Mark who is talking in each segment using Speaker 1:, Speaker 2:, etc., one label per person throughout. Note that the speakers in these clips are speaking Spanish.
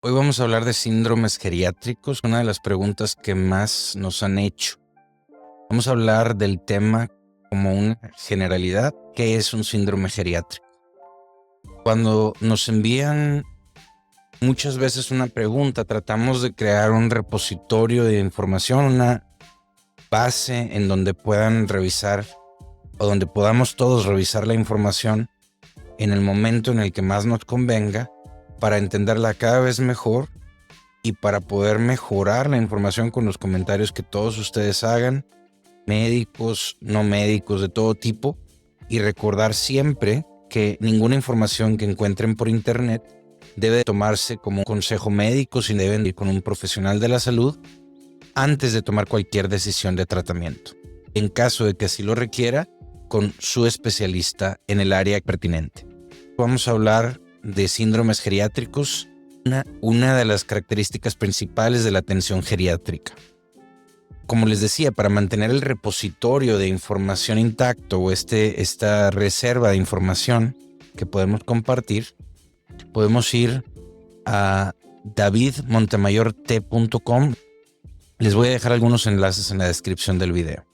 Speaker 1: Hoy vamos a hablar de síndromes geriátricos, una de las preguntas que más nos han hecho. Vamos a hablar del tema como una generalidad. ¿Qué es un síndrome geriátrico? Cuando nos envían muchas veces una pregunta, tratamos de crear un repositorio de información, una base en donde puedan revisar o donde podamos todos revisar la información en el momento en el que más nos convenga para entenderla cada vez mejor y para poder mejorar la información con los comentarios que todos ustedes hagan, médicos, no médicos, de todo tipo, y recordar siempre que ninguna información que encuentren por internet debe tomarse como un consejo médico, sino deben ir con un profesional de la salud antes de tomar cualquier decisión de tratamiento. En caso de que así lo requiera, con su especialista en el área pertinente. Vamos a hablar de síndromes geriátricos, una de las características principales de la atención geriátrica. Como les decía, para mantener el repositorio de información intacto o esta reserva de información que podemos compartir, podemos ir a davidmontemayorT.com. Les voy a dejar algunos enlaces en la descripción del video.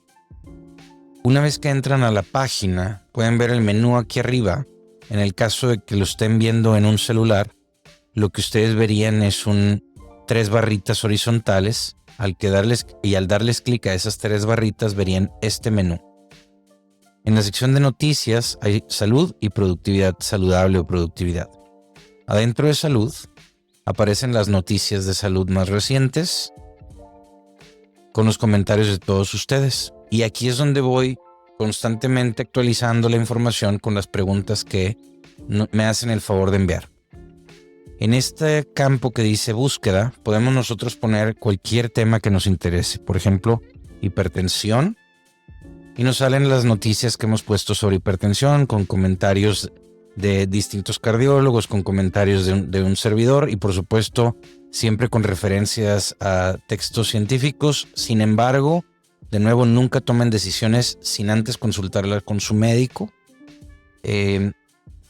Speaker 1: Una vez que entran a la página, pueden ver el menú aquí arriba. En el caso de que lo estén viendo en un celular, lo que ustedes verían es 3 barritas horizontales. Al darles clic a esas 3 barritas verían este menú. En la sección de noticias hay salud y productividad, saludable o productividad. Adentro de salud aparecen las noticias de salud más recientes con los comentarios de todos ustedes. Y aquí es donde voy constantemente actualizando la información con las preguntas que me hacen el favor de enviar. En este campo que dice búsqueda, podemos nosotros poner cualquier tema que nos interese. Por ejemplo, hipertensión. Y nos salen las noticias que hemos puesto sobre hipertensión con comentarios de distintos cardiólogos, con comentarios de un servidor y por supuesto siempre con referencias a textos científicos. Sin embargo, de nuevo, nunca tomen decisiones sin antes consultarla con su médico.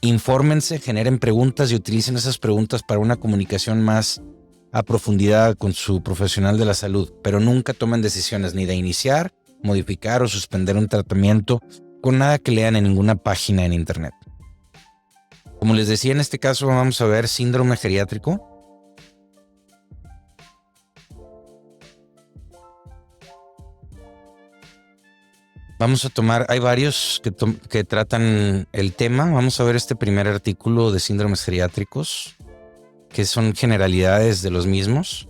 Speaker 1: Infórmense, generen preguntas y utilicen esas preguntas para una comunicación más a profundidad con su profesional de la salud, pero nunca tomen decisiones ni de iniciar, modificar o suspender un tratamiento con nada que lean en ninguna página en internet. Como les decía, en este caso vamos a ver síndrome geriátrico. Vamos a tomar, hay varios que tratan el tema. Vamos a ver este primer artículo de síndromes geriátricos, que son generalidades de los mismos.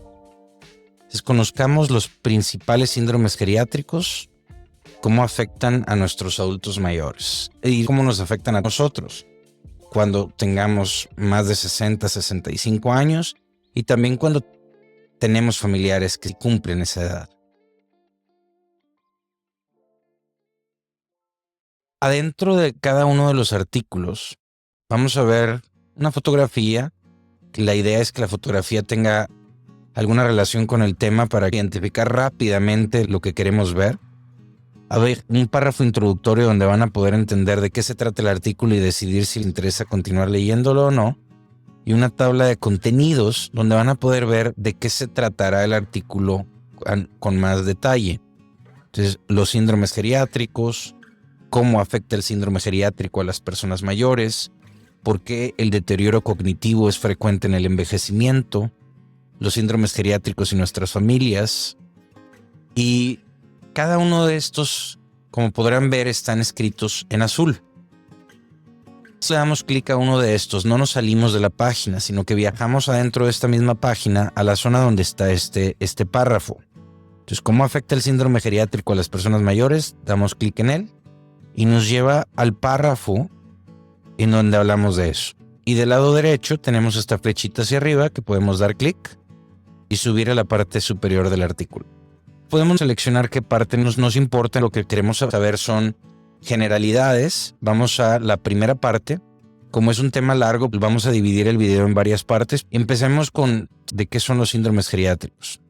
Speaker 1: Entonces, conozcamos los principales síndromes geriátricos, cómo afectan a nuestros adultos mayores y cómo nos afectan a nosotros cuando tengamos más de 60, 65 años y también cuando tenemos familiares que cumplen esa edad. Adentro de cada uno de los artículos vamos a ver una fotografía. La idea es que la fotografía tenga alguna relación con el tema para identificar rápidamente lo que queremos ver. A ver, un párrafo introductorio donde van a poder entender de qué se trata el artículo y decidir si les interesa continuar leyéndolo o no. Y una tabla de contenidos donde van a poder ver de qué se tratará el artículo con más detalle. Entonces, los síndromes geriátricos, cómo afecta el síndrome geriátrico a las personas mayores, por qué el deterioro cognitivo es frecuente en el envejecimiento, los síndromes geriátricos y nuestras familias. Y cada uno de estos, como podrán ver, están escritos en azul. Si le damos clic a uno de estos, no nos salimos de la página, sino que viajamos adentro de esta misma página a la zona donde está este párrafo. Entonces, ¿cómo afecta el síndrome geriátrico a las personas mayores? Damos clic en él y nos lleva al párrafo en donde hablamos de eso. Y del lado derecho tenemos esta flechita hacia arriba que podemos dar clic y subir a la parte superior del artículo. Podemos seleccionar qué parte nos importa. Lo que queremos saber son generalidades. Vamos a la primera parte. Como es un tema largo, pues vamos a dividir el video en varias partes. Empecemos con de qué son los síndromes geriátricos.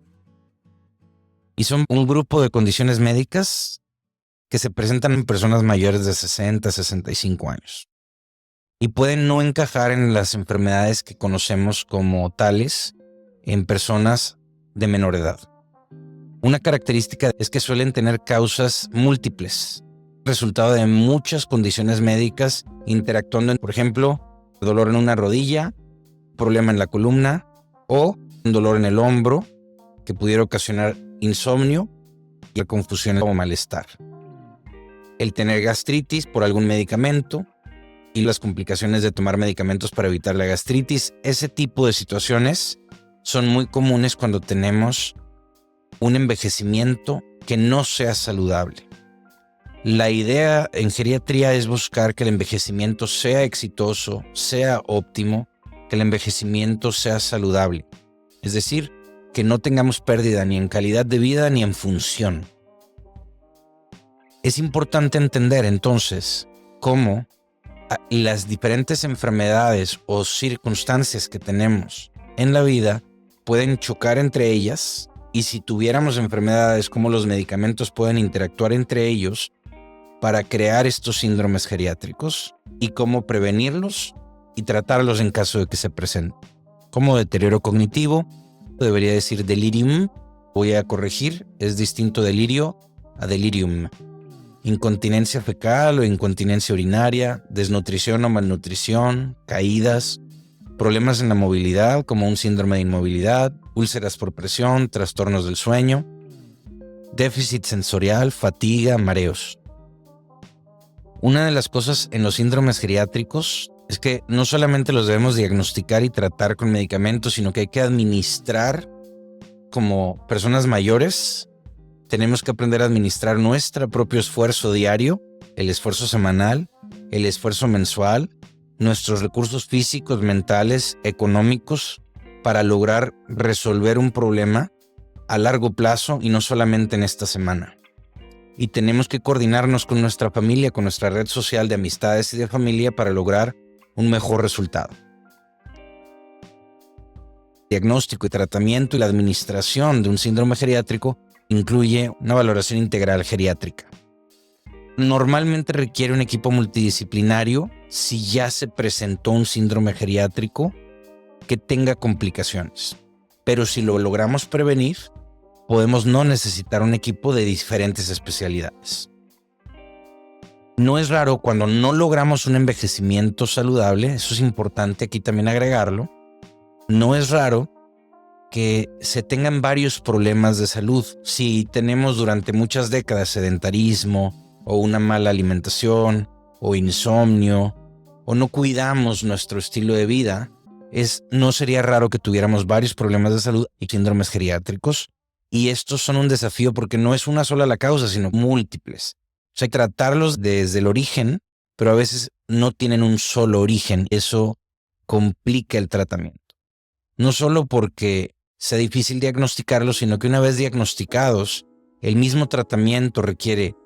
Speaker 1: Y son un grupo de condiciones médicas que se presentan en personas mayores de 60 a 65 años. Y pueden no encajar en las enfermedades que conocemos como tales en personas de menor edad. Una característica es que suelen tener causas múltiples, resultado de muchas condiciones médicas interactuando, por ejemplo, dolor en una rodilla, problema en la columna o un dolor en el hombro que pudiera ocasionar insomnio, la confusión o malestar. El tener gastritis por algún medicamento y las complicaciones de tomar medicamentos para evitar la gastritis. Ese tipo de situaciones son muy comunes cuando tenemos un envejecimiento que no sea saludable. La idea en geriatría es buscar que el envejecimiento sea exitoso, sea óptimo, que el envejecimiento sea saludable. Es decir, que no tengamos pérdida ni en calidad de vida ni en función. Es importante entender entonces cómo las diferentes enfermedades o circunstancias que tenemos en la vida pueden chocar entre ellas, y si tuviéramos enfermedades, cómo los medicamentos pueden interactuar entre ellos para crear estos síndromes geriátricos y cómo prevenirlos y tratarlos en caso de que se presenten. Como deterioro cognitivo, debería decir delirium, voy a corregir, es distinto delirio a delirium. Incontinencia fecal o incontinencia urinaria, desnutrición o malnutrición, caídas, problemas en la movilidad como un síndrome de inmovilidad, úlceras por presión, trastornos del sueño, déficit sensorial, fatiga, mareos. Una de las cosas en los síndromes geriátricos es que no solamente los debemos diagnosticar y tratar con medicamentos, sino que hay que administrar como personas mayores. Tenemos que aprender a administrar nuestro propio esfuerzo diario, el esfuerzo semanal, el esfuerzo mensual, nuestros recursos físicos, mentales, económicos, para lograr resolver un problema a largo plazo y no solamente en esta semana. Y tenemos que coordinarnos con nuestra familia, con nuestra red social de amistades y de familia para lograr un mejor resultado. Diagnóstico y tratamiento y la administración de un síndrome geriátrico incluye una valoración integral geriátrica. Normalmente requiere un equipo multidisciplinario si ya se presentó un síndrome geriátrico que tenga complicaciones. Pero si lo logramos prevenir, podemos no necesitar un equipo de diferentes especialidades. No es raro cuando no logramos un envejecimiento saludable, eso es importante aquí también agregarlo. No es raro que se tengan varios problemas de salud. Si tenemos durante muchas décadas sedentarismo o una mala alimentación o insomnio o no cuidamos nuestro estilo de vida, no sería raro que tuviéramos varios problemas de salud y síndromes geriátricos. Y estos son un desafío porque no es una sola la causa, sino múltiples. O sea, hay que tratarlos desde el origen, pero a veces no tienen un solo origen. Eso complica el tratamiento. No solo porque sea difícil diagnosticarlos, sino que una vez diagnosticados, el mismo tratamiento requiere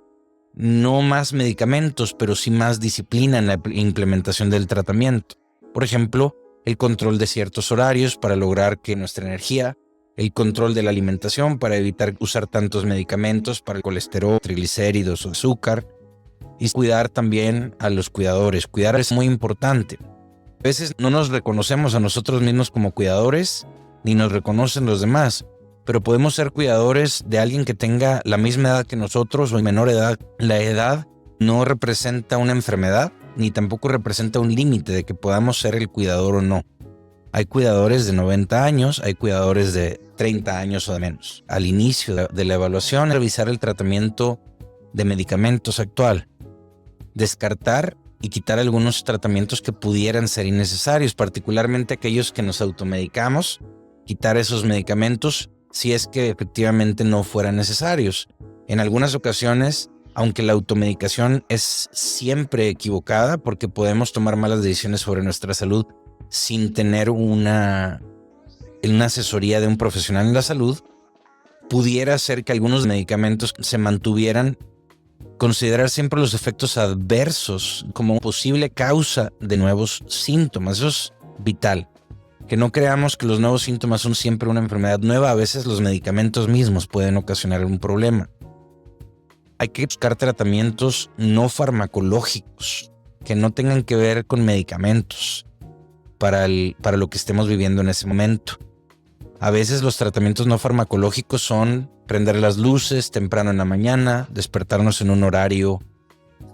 Speaker 1: no más medicamentos, pero sí más disciplina en la implementación del tratamiento. Por ejemplo, el control de ciertos horarios para lograr que nuestra energía, el control de la alimentación para evitar usar tantos medicamentos para el colesterol, triglicéridos o azúcar, y cuidar también a los cuidadores. Cuidar es muy importante. A veces no nos reconocemos a nosotros mismos como cuidadores, ni nos reconocen los demás, pero podemos ser cuidadores de alguien que tenga la misma edad que nosotros o menor edad. La edad no representa una enfermedad, ni tampoco representa un límite de que podamos ser el cuidador o no. Hay cuidadores de 90 años, hay cuidadores de 30 años o de menos. Al inicio de la evaluación, revisar el tratamiento de medicamentos actual, descartar y quitar algunos tratamientos que pudieran ser innecesarios, particularmente aquellos que nos automedicamos, quitar esos medicamentos si es que efectivamente no fueran necesarios. En algunas ocasiones, aunque la automedicación es siempre equivocada porque podemos tomar malas decisiones sobre nuestra salud sin tener una asesoría de un profesional en la salud, pudiera ser que algunos medicamentos se mantuvieran. Considerar siempre los efectos adversos como posible causa de nuevos síntomas. Eso es vital. Que no creamos que los nuevos síntomas son siempre una enfermedad nueva. A veces los medicamentos mismos pueden ocasionar un problema. Hay que buscar tratamientos no farmacológicos que no tengan que ver con medicamentos para lo que estemos viviendo en ese momento. A veces los tratamientos no farmacológicos son prender las luces temprano en la mañana, despertarnos en un horario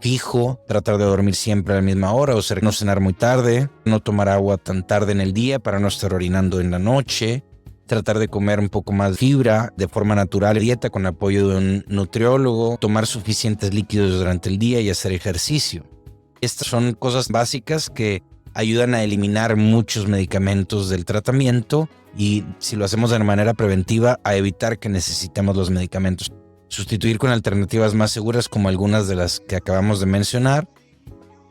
Speaker 1: fijo, tratar de dormir siempre a la misma hora o no cenar muy tarde, no tomar agua tan tarde en el día para no estar orinando en la noche, tratar de comer un poco más fibra de forma natural, dieta con apoyo de un nutriólogo, tomar suficientes líquidos durante el día y hacer ejercicio. Estas son cosas básicas que ayudan a eliminar muchos medicamentos del tratamiento y, si lo hacemos de manera preventiva, a evitar que necesitemos los medicamentos. Sustituir con alternativas más seguras como algunas de las que acabamos de mencionar.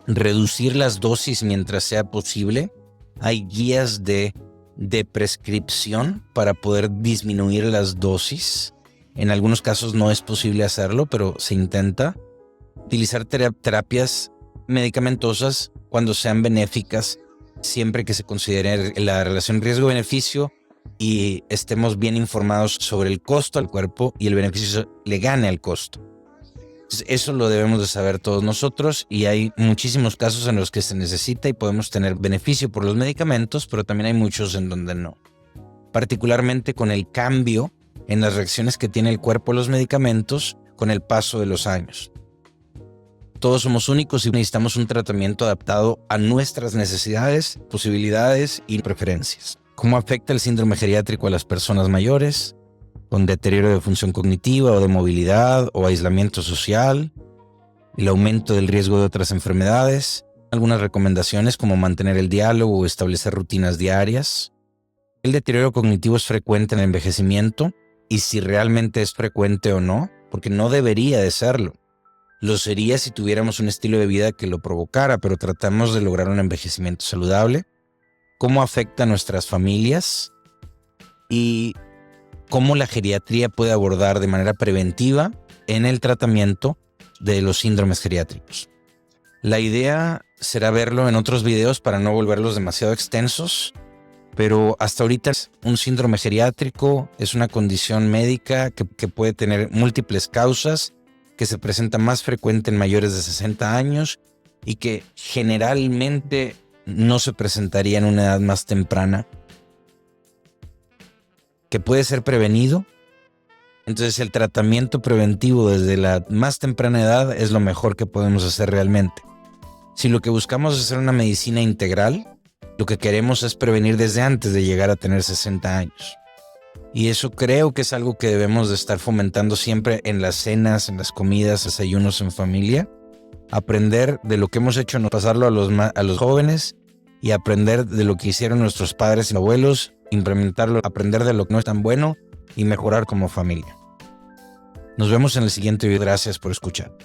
Speaker 1: Reducir las dosis mientras sea posible. Hay guías de prescripción para poder disminuir las dosis. En algunos casos no es posible hacerlo, pero se intenta. Utilizar terapias medicamentosas cuando sean benéficas, siempre que se considere la relación riesgo-beneficio y estemos bien informados sobre el costo al cuerpo y el beneficio le gane al costo. Entonces, eso lo debemos de saber todos nosotros, y hay muchísimos casos en los que se necesita y podemos tener beneficio por los medicamentos, pero también hay muchos en donde no. Particularmente con el cambio en las reacciones que tiene el cuerpo a los medicamentos con el paso de los años. Todos somos únicos y necesitamos un tratamiento adaptado a nuestras necesidades, posibilidades y preferencias. ¿Cómo afecta el síndrome geriátrico a las personas mayores? Con deterioro de función cognitiva o de movilidad o aislamiento social, el aumento del riesgo de otras enfermedades, algunas recomendaciones como mantener el diálogo o establecer rutinas diarias. El deterioro cognitivo es frecuente en el envejecimiento, y si realmente es frecuente o no, porque no debería de serlo. Lo sería si tuviéramos un estilo de vida que lo provocara, pero tratamos de lograr un envejecimiento saludable. ¿Cómo afecta a nuestras familias? Y cómo la geriatría puede abordar de manera preventiva en el tratamiento de los síndromes geriátricos. La idea será verlo en otros videos para no volverlos demasiado extensos, pero hasta ahorita un síndrome geriátrico es una condición médica que puede tener múltiples causas, que se presenta más frecuente en mayores de 60 años y que generalmente no se presentaría en una edad más temprana, que puede ser prevenido. Entonces el tratamiento preventivo desde la más temprana edad es lo mejor que podemos hacer realmente. Si lo que buscamos es hacer una medicina integral, lo que queremos es prevenir desde antes de llegar a tener 60 años. Y eso creo que es algo que debemos de estar fomentando siempre en las cenas, en las comidas, desayunos en familia. Aprender de lo que hemos hecho, no pasarlo a los jóvenes, y aprender de lo que hicieron nuestros padres y abuelos, implementarlo, aprender de lo que no es tan bueno y mejorar como familia. Nos vemos en el siguiente video. Gracias por escuchar.